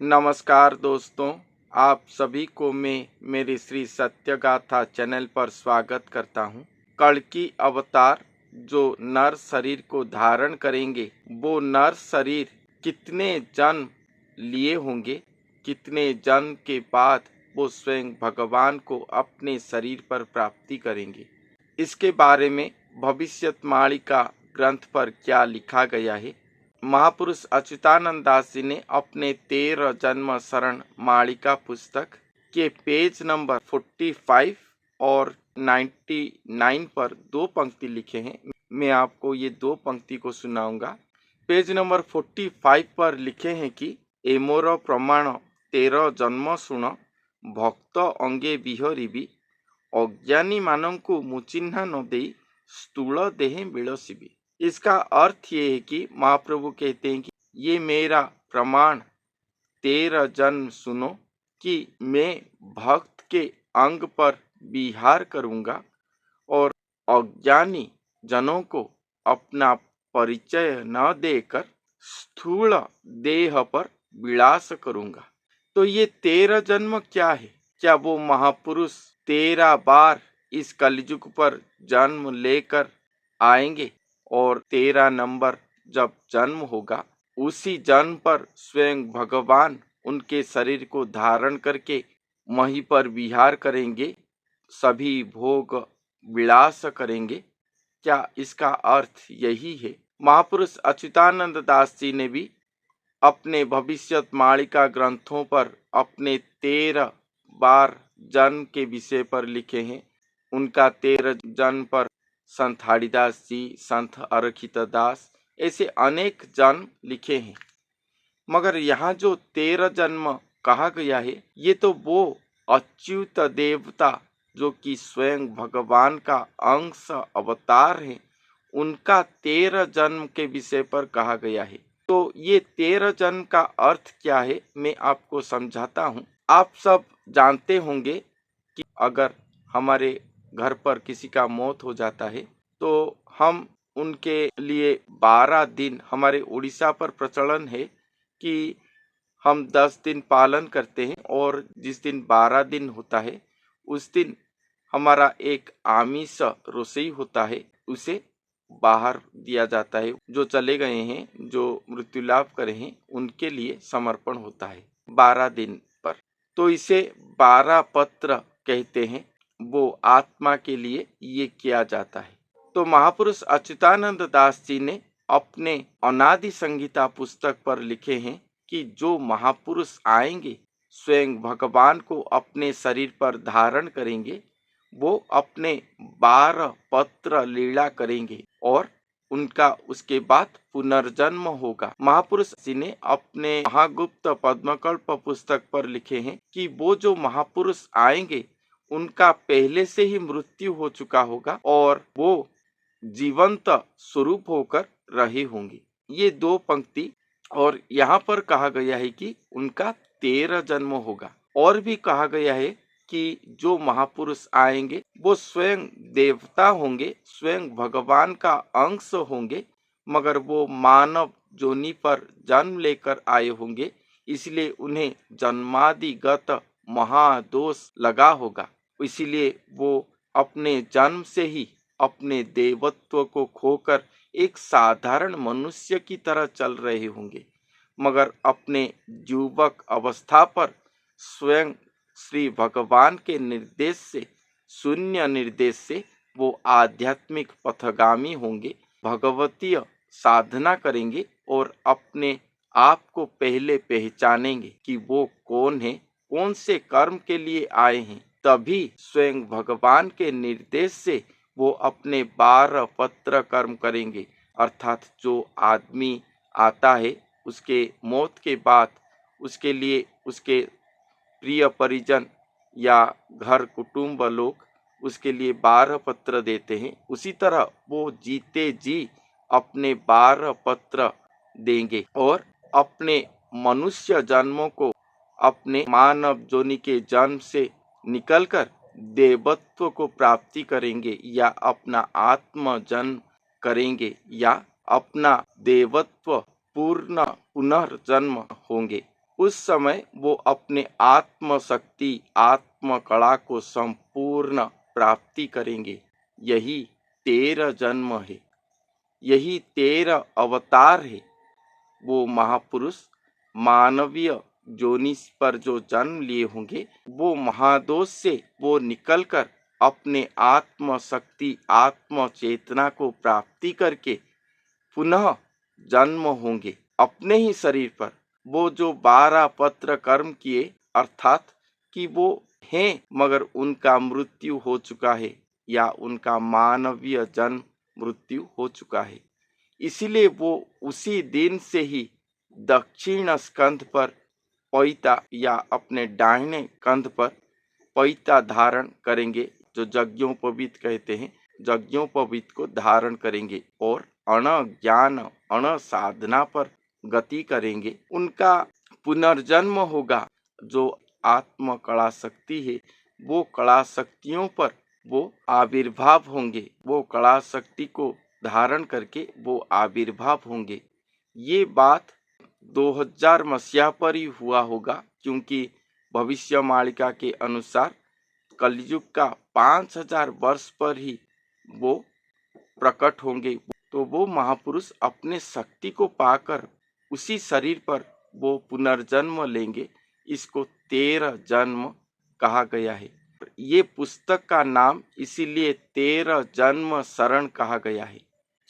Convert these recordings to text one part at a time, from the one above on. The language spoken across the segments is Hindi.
नमस्कार दोस्तों, आप सभी को मैं मेरी श्री सत्यगाथा चैनल पर स्वागत करता हूँ। कल्कि अवतार जो नर शरीर को धारण करेंगे, वो नर शरीर कितने जन्म लिए होंगे, कितने जन्म के बाद वो स्वयं भगवान को अपने शरीर पर प्राप्ति करेंगे, इसके बारे में भविष्यवाणी का ग्रंथ पर क्या लिखा गया है। महापुरुष अच्युतानंद दास जी ने अपने 13 जन्म शरण मालिका पुस्तक के पेज नंबर 45 और 99 पर दो पंक्ति लिखे हैं। मैं आपको ये दो पंक्ति को सुनाऊंगा। पेज नंबर 45 पर लिखे हैं कि एमोर प्रमाण 13 जन्म सुन भक्त अंगे विहरिबी अज्ञानी मानंकु मुचिन्हा न देई स्थूल देहे बिलसिबी। इसका अर्थ ये है कि महाप्रभु कहते हैं कि ये मेरा प्रमाण 13 जन्म सुनो कि मैं भक्त के अंग पर विहार करूंगा और अज्ञानी जनों को अपना परिचय न देकर स्थूल देह पर विलास करूंगा। तो ये 13 जन्म क्या है? क्या वो महापुरुष 13 बार इस कलयुग पर जन्म लेकर आएंगे और 13 नंबर जब जन्म होगा, उसी जन्म पर स्वयं भगवान उनके शरीर को धारण करके वहीं पर विहार करेंगे, सभी भोग विलास करेंगे? क्या इसका अर्थ यही है? महापुरुष अच्युतानंद दास जी ने भी अपने भविष्यवाणी ग्रंथों पर अपने 13 बार जन्म के विषय पर लिखे हैं। उनका 13 जन्म पर संत हरिदास जी, संत अरखित दास, ऐसे अनेक जन्म लिखे हैं। मगर यहाँ जो 13 जन्म कहा गया है, ये तो वो अच्युत देवता जो कि स्वयं भगवान का अंश अवतार है, उनका 13 जन्म के विषय पर कहा गया है। तो ये 13 जन्म का अर्थ क्या है, मैं आपको समझाता हूँ। आप सब जानते होंगे कि अगर हमारे घर पर किसी का मौत हो जाता है तो हम उनके लिए 12 दिन, हमारे उड़ीसा पर प्रचलन है कि हम 10 दिन पालन करते हैं और जिस दिन 12 दिन होता है उस दिन हमारा एक आमिष रोसई होता है, उसे बाहर दिया जाता है। जो चले गए हैं, जो मृत्यु लाभ करे हैं, उनके लिए समर्पण होता है 12 दिन पर। तो इसे 12 पत्र कहते हैं। वो आत्मा के लिए ये किया जाता है। तो महापुरुष अच्युतानंद दास जी ने अपने अनादि संहिता पुस्तक पर लिखे हैं कि जो महापुरुष आएंगे, स्वयं भगवान को अपने शरीर पर धारण करेंगे, वो अपने 12 पत्र लीला करेंगे और उनका उसके बाद पुनर्जन्म होगा। महापुरुष जी ने अपने महागुप्त पद्मकल्प पुस्तक पर लिखे हैं कि वो जो महापुरुष आएंगे, उनका पहले से ही मृत्यु हो चुका होगा और वो जीवंत स्वरूप होकर रहे होंगे। ये दो पंक्ति, और यहाँ पर कहा गया है कि उनका 13 जन्म होगा। और भी कहा गया है कि जो महापुरुष आएंगे वो स्वयं देवता होंगे, स्वयं भगवान का अंश होंगे, मगर वो मानव जोनि पर जन्म लेकर आए होंगे, इसलिए उन्हें जन्मादिगत महादोष लगा होगा। इसीलिए वो अपने जन्म से ही अपने देवत्व को खोकर एक साधारण मनुष्य की तरह चल रहे होंगे, मगर अपने युवक अवस्था पर स्वयं श्री भगवान के निर्देश से, शून्य निर्देश से वो आध्यात्मिक पथगामी होंगे, भगवतीय साधना करेंगे और अपने आप को पहले पहचानेंगे कि वो कौन है, कौन से कर्म के लिए आए हैं। तभी स्वयं भगवान के निर्देश से वो अपने 12 पत्र कर्म करेंगे। अर्थात जो आदमी आता है, उसके मौत के बाद उसके लिए उसके प्रिय परिजन या घर कुटुंब लोग उसके लिए 12 पत्र देते हैं, उसी तरह वो जीते जी अपने 12 पत्र देंगे और अपने मनुष्य जन्मों को अपने मानव जोनि के जन्म से निकलकर देवत्व को प्राप्ति करेंगे, या अपना आत्म जन्म करेंगे, या अपना देवत्व पूर्ण पुनर्जन्म होंगे। उस समय वो अपने आत्म शक्ति आत्म कला को संपूर्ण प्राप्ति करेंगे। यही 13 जन्म है, यही 13 अवतार है। वो महापुरुष मानवीय जोनिस पर जो जन्म लिए होंगे, वो महादोष से वो निकलकर अपने आत्म शक्ति आत्म चेतना को प्राप्ति करके पुनः जन्म होंगे अपने ही शरीर पर। वो जो 12 पत्र कर्म किए, अर्थात कि वो हैं मगर उनका मृत्यु हो चुका है या उनका मानवीय जन्म मृत्यु हो चुका है, इसीलिए वो उसी दिन से ही दक्षिण स्कंध पर पैता या अपने दाहिने कंध पर पैता धारण करेंगे, जो यज्ञोपवीत कहते हैं, यज्ञोपवीत को धारण करेंगे और अण ज्ञान अण साधना पर गति करेंगे। उनका पुनर्जन्म होगा। जो आत्म कला शक्ति है, वो कला शक्तियों पर वो आविर्भाव होंगे, वो कला शक्ति को धारण करके वो आविर्भाव होंगे। ये बात 2000 मसीहा पर ही हुआ होगा, क्योंकि भविष्यवाणिका के अनुसार कलयुग का 5000 वर्ष पर ही वो प्रकट होंगे। तो वो महापुरुष अपने शक्ति को पाकर उसी शरीर पर वो पुनर्जन्म लेंगे। इसको 13 जन्म कहा गया है। ये पुस्तक का नाम इसीलिए 13 जन्म शरण कहा गया है,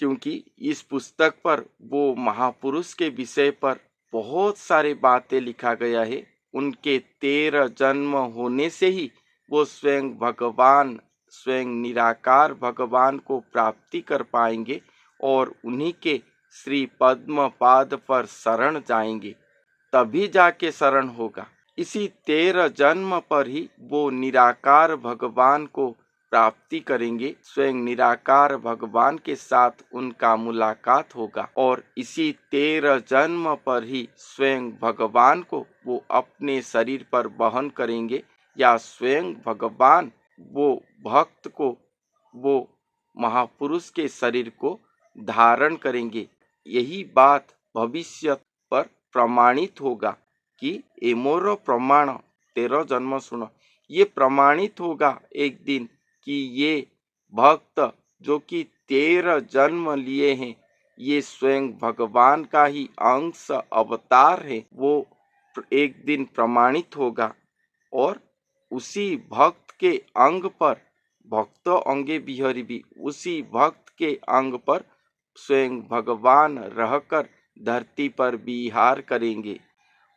क्योंकि इस पुस्तक पर वो महापुरुष के विषय पर बहुत सारी बातें लिखा गया है। उनके 13 जन्म होने से ही वो स्वयं भगवान, स्वयं निराकार भगवान को प्राप्ति कर पाएंगे और उन्हीं के श्री पद्म पाद पर शरण जाएंगे, तभी जाके शरण होगा। इसी 13 जन्म पर ही वो निराकार भगवान को प्राप्ति करेंगे, स्वयं निराकार भगवान के साथ उनका मुलाकात होगा और इसी 13 जन्म पर ही स्वयं भगवान को वो अपने शरीर पर वहन करेंगे या स्वयं भगवान वो भक्त को, वो महापुरुष के शरीर को धारण करेंगे। यही बात भविष्य पर प्रमाणित होगा कि ए मोर प्रमाण 13 जन्म सुनो। ये प्रमाणित होगा एक दिन कि ये भक्त जो कि 13 जन्म लिए हैं, ये स्वयं भगवान का ही अंश अवतार है। वो एक दिन प्रमाणित होगा और उसी भक्त के अंग पर, भक्त अंगे बिहरी भी, उसी भक्त के अंग पर स्वयं भगवान रहकर धरती पर विहार करेंगे।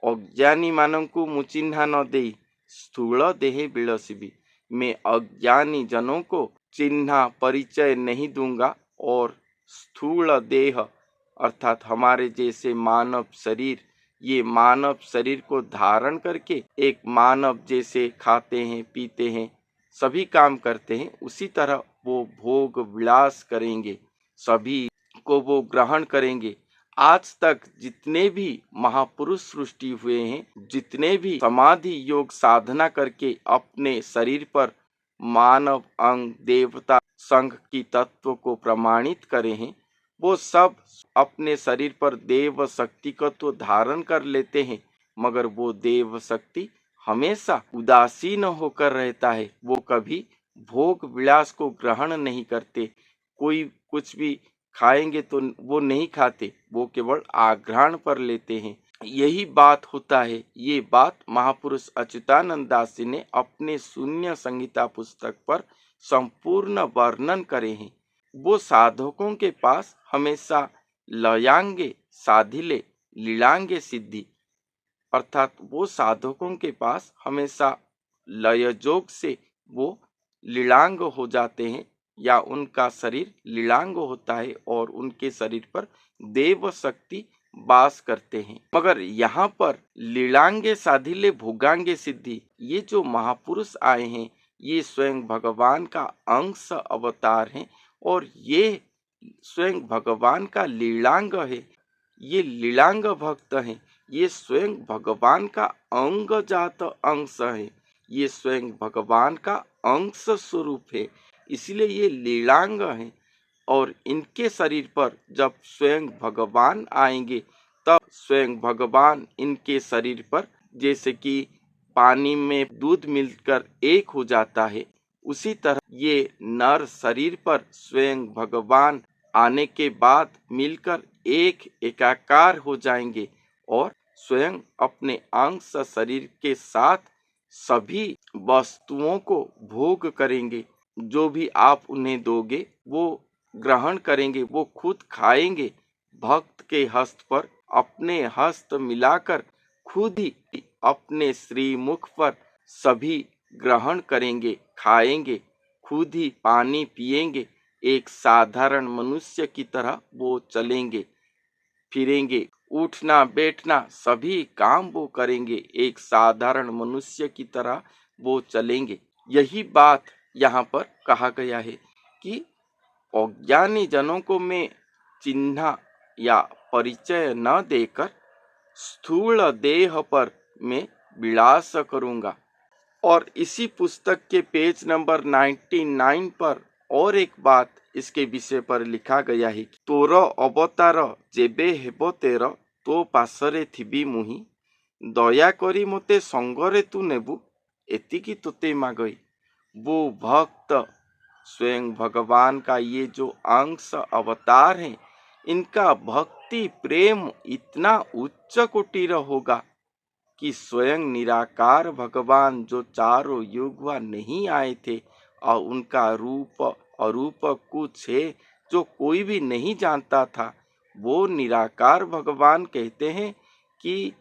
अज्ञानी मानंकु मुचिन्हा न दे स्थूल देहे बिलसिबी। मैं अज्ञानी जनों को चिन्ह परिचय नहीं दूंगा और स्थूल देह अर्थात हमारे जैसे मानव शरीर, ये मानव शरीर को धारण करके एक मानव जैसे खाते हैं, पीते हैं, सभी काम करते हैं, उसी तरह वो भोग विलास करेंगे, सभी को वो ग्रहण करेंगे। आज तक जितने भी महापुरुष सृष्टि हुए हैं, जितने भी समाधि योग साधना करके अपने शरीर पर मानव अंग देवता संघ की तत्व को प्रमाणित करे हैं, वो सब अपने शरीर पर देव शक्ति को तो धारण कर लेते हैं, मगर वो देव शक्ति हमेशा उदासीन होकर रहता है। वो कभी भोग विलास को ग्रहण नहीं करते। कोई कुछ भी खाएंगे तो वो नहीं खाते, वो केवल आघ्राण पर लेते हैं। यही बात होता है। ये बात महापुरुष अच्युतानंद दास जी ने अपने शून्य संहिता पुस्तक पर संपूर्ण वर्णन करे हैं। वो साधकों के पास हमेशा लयांगे साधिले लीलांगे सिद्धि, अर्थात वो साधकों के पास हमेशा लयजोग से वो लीलांग हो जाते हैं या उनका शरीर लीलांग होता है और उनके शरीर पर देव शक्ति वास करते हैं। मगर यहाँ पर लीलांगे साधिले भोगांगे सिद्धि, ये जो महापुरुष आए हैं, ये स्वयं भगवान का अंश अवतार हैं और ये स्वयं भगवान का लीलांग है। ये लीलांग भक्त हैं, ये स्वयं भगवान का अंग जात अंश है, ये स्वयं भगवान का अंश स्वरूप है, इसलिए ये लीलांग हैं। और इनके शरीर पर जब स्वयं भगवान आएंगे तब स्वयं भगवान इनके शरीर पर, जैसे कि पानी में दूध मिलकर एक हो जाता है, उसी तरह ये नर शरीर पर स्वयं भगवान आने के बाद मिलकर एक एकाकार हो जाएंगे और स्वयं अपने अंश शरीर के साथ सभी वस्तुओं को भोग करेंगे। जो भी आप उन्हें दोगे वो ग्रहण करेंगे, वो खुद खाएंगे। भक्त के हस्त पर अपने हस्त मिलाकर खुद ही अपने श्रीमुख पर सभी ग्रहण करेंगे, खाएंगे, खुद ही पानी पिएंगे। एक साधारण मनुष्य की तरह वो चलेंगे फिरेंगे, उठना बैठना सभी काम वो करेंगे, एक साधारण मनुष्य की तरह वो चलेंगे। यही बात यहाँ पर कहा गया है कि अज्ञानी जनों को मैं चिन्ह या परिचय न देकर स्थूल देह पर मैं विलास करूंगा। और इसी पुस्तक के पेज नंबर 99 पर और एक बात इसके विषय पर लिखा गया है कि तोर अवतार जेबे हेब तेर तो पासरे थिबी मुही दया करी मोते संगरे तू नेबू एतिकी तोते मागई। वो भक्त स्वयं भगवान का ये जो अंश अवतार है, इनका भक्ति प्रेम इतना उच्च कोटि होगा कि स्वयं निराकार भगवान जो चारों युग हुआ नहीं आए थे और उनका रूप अरूप कुछ है जो कोई भी नहीं जानता था, वो निराकार भगवान कहते हैं कि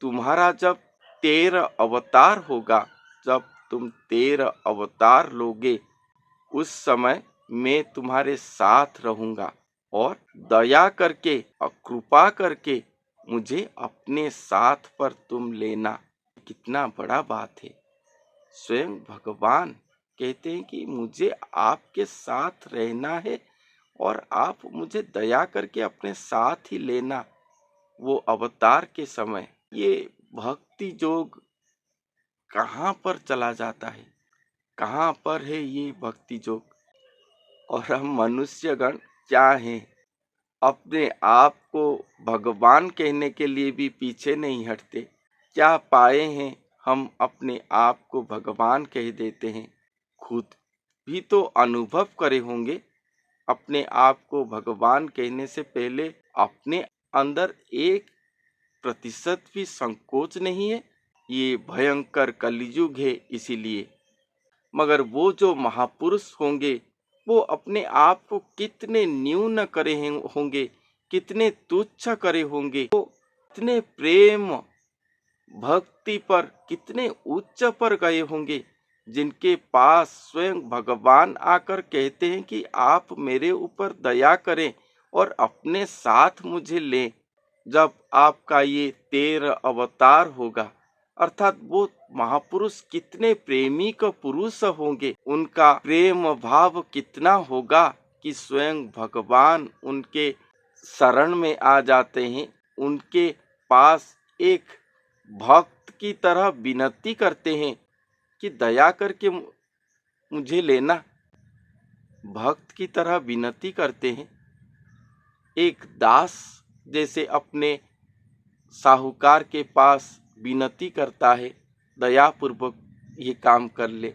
तुम्हारा जब 13 अवतार होगा, जब तुम 13 अवतार लोगे, उस समय मैं तुम्हारे साथ रहूंगा और दया करके और कृपा करके मुझे अपने साथ पर तुम लेना। कितना बड़ा बात है। स्वयं भगवान कहते हैं कि मुझे आपके साथ रहना है और आप मुझे दया करके अपने साथ ही लेना। वो अवतार के समय ये भक्ति योग कहाँ पर चला जाता है, कहाँ पर है ये भक्ति योग। और हम मनुष्यगण क्या हैं, अपने आप को भगवान कहने के लिए भी पीछे नहीं हटते। क्या पाए हैं हम अपने आप को भगवान कह देते हैं। खुद भी तो अनुभव करे होंगे, अपने आप को भगवान कहने से पहले अपने अंदर 1% भी संकोच नहीं है। ये भयंकर कलयुग है इसीलिए। मगर वो जो महापुरुष होंगे वो अपने आप को कितने न्यून करे होंगे, कितने तुच्छ करे होंगे, वो कितने प्रेम भक्ति पर कितने उच्च पर गए होंगे, जिनके पास स्वयं भगवान आकर कहते हैं कि आप मेरे ऊपर दया करें और अपने साथ मुझे लें। जब आपका ये 13 अवतार होगा, अर्थात वो महापुरुष कितने प्रेमी का पुरुष होंगे, उनका प्रेम भाव कितना होगा कि स्वयं भगवान उनके शरण में आ जाते हैं, उनके पास एक भक्त की तरह विनती करते हैं कि दया करके मुझे लेना। भक्त की तरह विनती करते हैं। एक दास जैसे अपने साहूकार के पास विनती करता है, दयापूर्वक ये काम कर ले,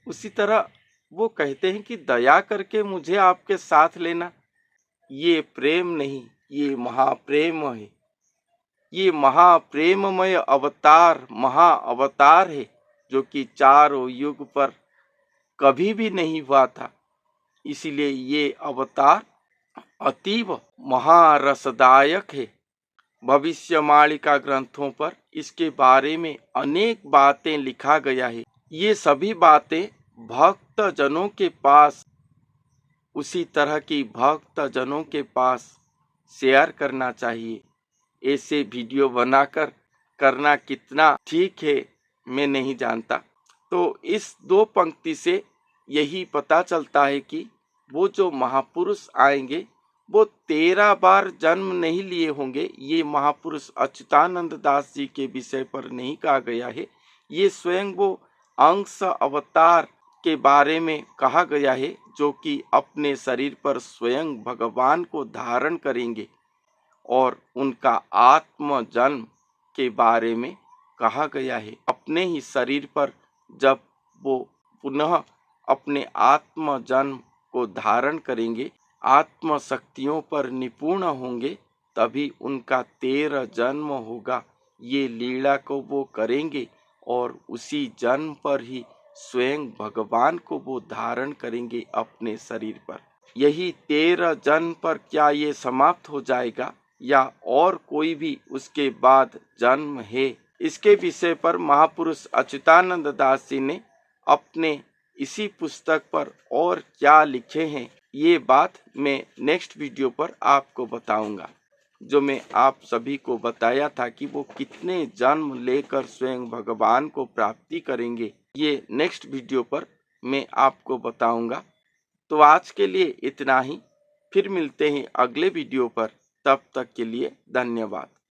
उसी तरह वो कहते हैं कि दया करके मुझे आपके साथ लेना। ये प्रेम नहीं, ये महाप्रेम है। ये महाप्रेममय अवतार महा अवतार है जो कि चारों युग पर कभी भी नहीं हुआ था। इसीलिए ये अवतार अतीव महारसदायक है। भविष्यवाणी ग्रंथों पर इसके बारे में अनेक बातें लिखा गया है। ये सभी बातें भक्त जनों के पास, उसी तरह की भक्त जनों के पास शेयर करना चाहिए। ऐसे वीडियो बनाकर करना कितना ठीक है मैं नहीं जानता। तो इस 2 पंक्ति से यही पता चलता है कि वो जो महापुरुष आएंगे वो 13 बार जन्म नहीं लिए होंगे। ये महापुरुष अच्युतानंद दास जी के विषय पर नहीं कहा गया है। ये स्वयं वो अंश अवतार के बारे में कहा गया है जो कि अपने शरीर पर स्वयं भगवान को धारण करेंगे और उनका आत्म जन्म के बारे में कहा गया है। अपने ही शरीर पर जब वो पुनः अपने आत्म जन्म को धारण करेंगे, आत्म शक्तियों पर निपुण होंगे, तभी उनका 13 जन्म होगा। ये लीला को वो करेंगे और उसी जन्म पर ही स्वयं भगवान को वो धारण करेंगे अपने शरीर पर। यही 13 जन्म पर क्या ये समाप्त हो जाएगा या और कोई भी उसके बाद जन्म है, इसके विषय पर महापुरुष अच्युतानंद दास जी ने अपने इसी पुस्तक पर और क्या लिखे हैं, ये बात मैं नेक्स्ट वीडियो पर आपको बताऊंगा। जो मैं आप सभी को बताया था कि वो कितने जन्म लेकर स्वयं भगवान को प्राप्ति करेंगे, ये नेक्स्ट वीडियो पर मैं आपको बताऊंगा। तो आज के लिए इतना ही, फिर मिलते हैं अगले वीडियो पर। तब तक के लिए धन्यवाद।